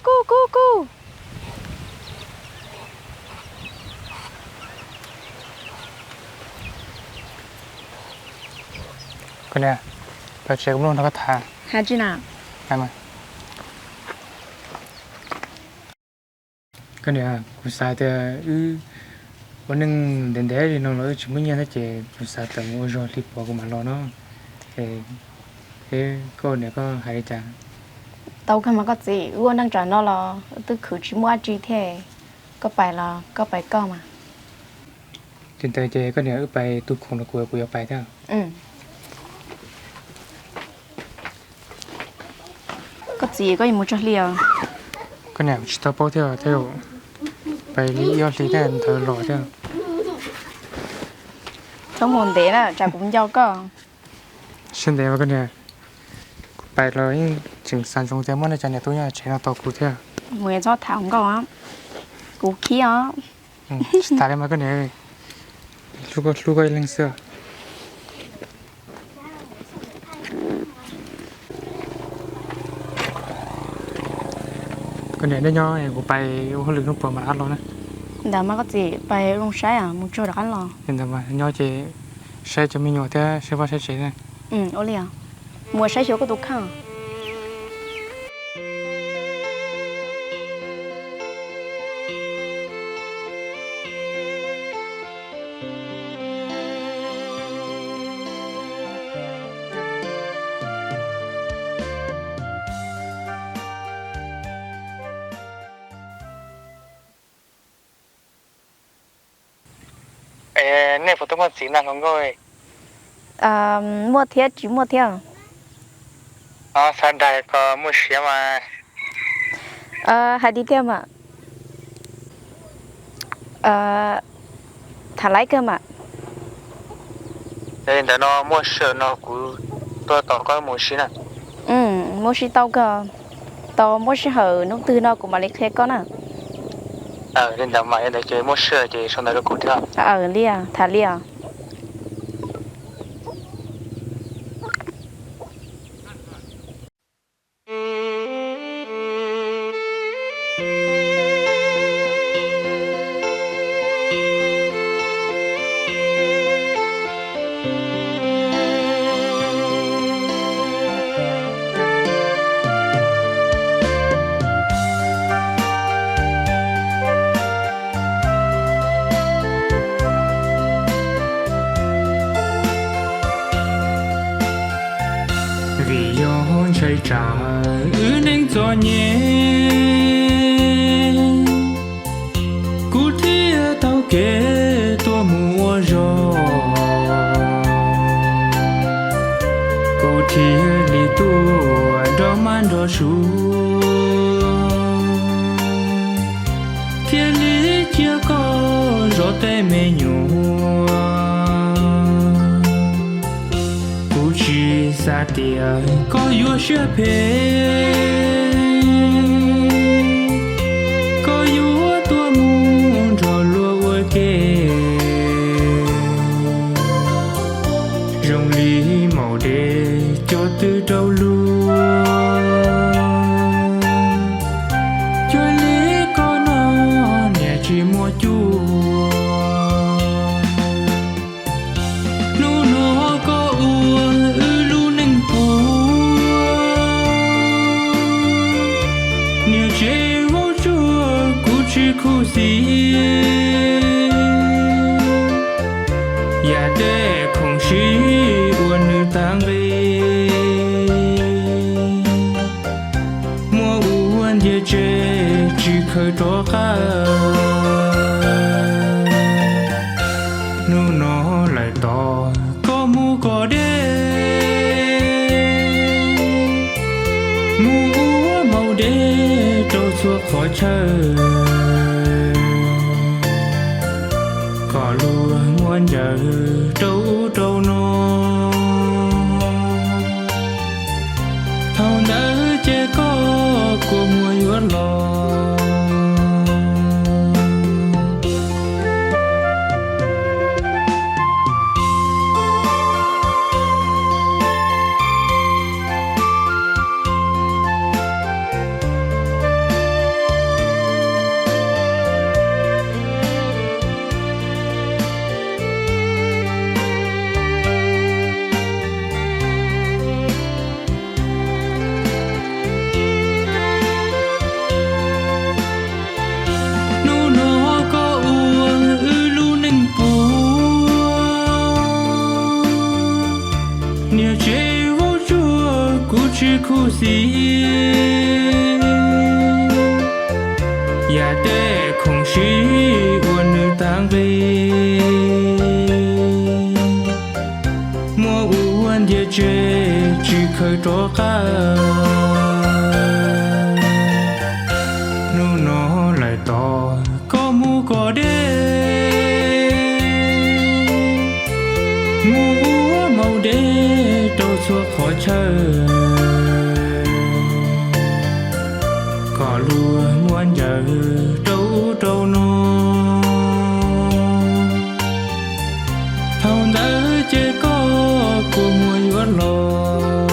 cu. Cái này bà trẻ cũng luôn nó có thà Hà chứ nào? em ơi cái này cũng sai thìวันนึงเดินได้ดีน้องเราชิมยังได้เจภาษาแต่โมจอรีบบอกกูมาล้อเนาะก็เนี่ยก็หายจัง Tao không có gì, luôn đang trả nó là tôi khử chỉ mua chi thế, có phải là có phải co mà. จินตเจก็เนี่ยไปตุกคงตะกัวกูอยากไปเท่า Ừ. Có gì có gì muốn cho liều. ก็เนี่ยชิตาโปเที่ยวไปลียอดลีได้เธอหล่อเท่า Trong hồn thế là chả cũng giao có. เช่นเดียวกันเนี่ยไปเลยถึงสันทรงเจ้ามันจะเนี่ยตัวเนี่ยใช้เราต่อกูเท่า Mười cho thảo không có á. Cú khí á. สตาร์ทมาก็เนี่ยลูกก็เล่นเสื้อก็เนี่ยได้ย่อกูไปหัวลึกนุ่งเปิดมาอัดแล้วนะ Đã mà có gì phải rong sái à, muốn cho được ăn lo. เห็นแต่ว่าย่อเจใช้จะมีหนวดแต่ใช้ว่าใช้เฉยนะ Ừ, ô liều. Mùa sái chiếu có tục khăn. Này phụ tông con xí nàng không ngồi Mua thiết chỉ mua theo. sao đại có mua xí mà Hãy đi theo mà. Thả lái cơ mà. đây là nó mua sữa nó cũng tôi tỏ có mua xí nè Ừ, mua xí tao cơ. Tao mua xí hở nông tư nó cũng mà lấy thế con à. nên là mà đây chơi mua sữa thì sau này nó cũng theo Lia, thả lia. vì gió chạy trả nên gió nhẹ cú thia tao kể tua mùa gió cú thia đi tua đó man đó su thiên lý chưa có gió tê mê nhua sa tia có yêu chia phê có yêu tua mu rồi lúa kê rồng lý màu đê cho từ đầu lúa cho lý có nó nhẹ chỉ mua chua khu gì ya để không chỉ buồn nữ tang về mua buồn địa chế chỉ khơi đó cả nu nó lại to có mu có đê mu màu đê trôi suốt khỏi trời có lúa muôn giờ trâu nó thâu nỡ chế có của mùa yuan lò xí ya để không xí uốn nữ tang về mua uốn địa chế chỉ khơi trò cá nu nó lại to có mu có đê mua màu đê đâu xua khó chờ có lúa muôn giờ đâu đâu nó thâu đỡ chỉ có của mùa yuan lò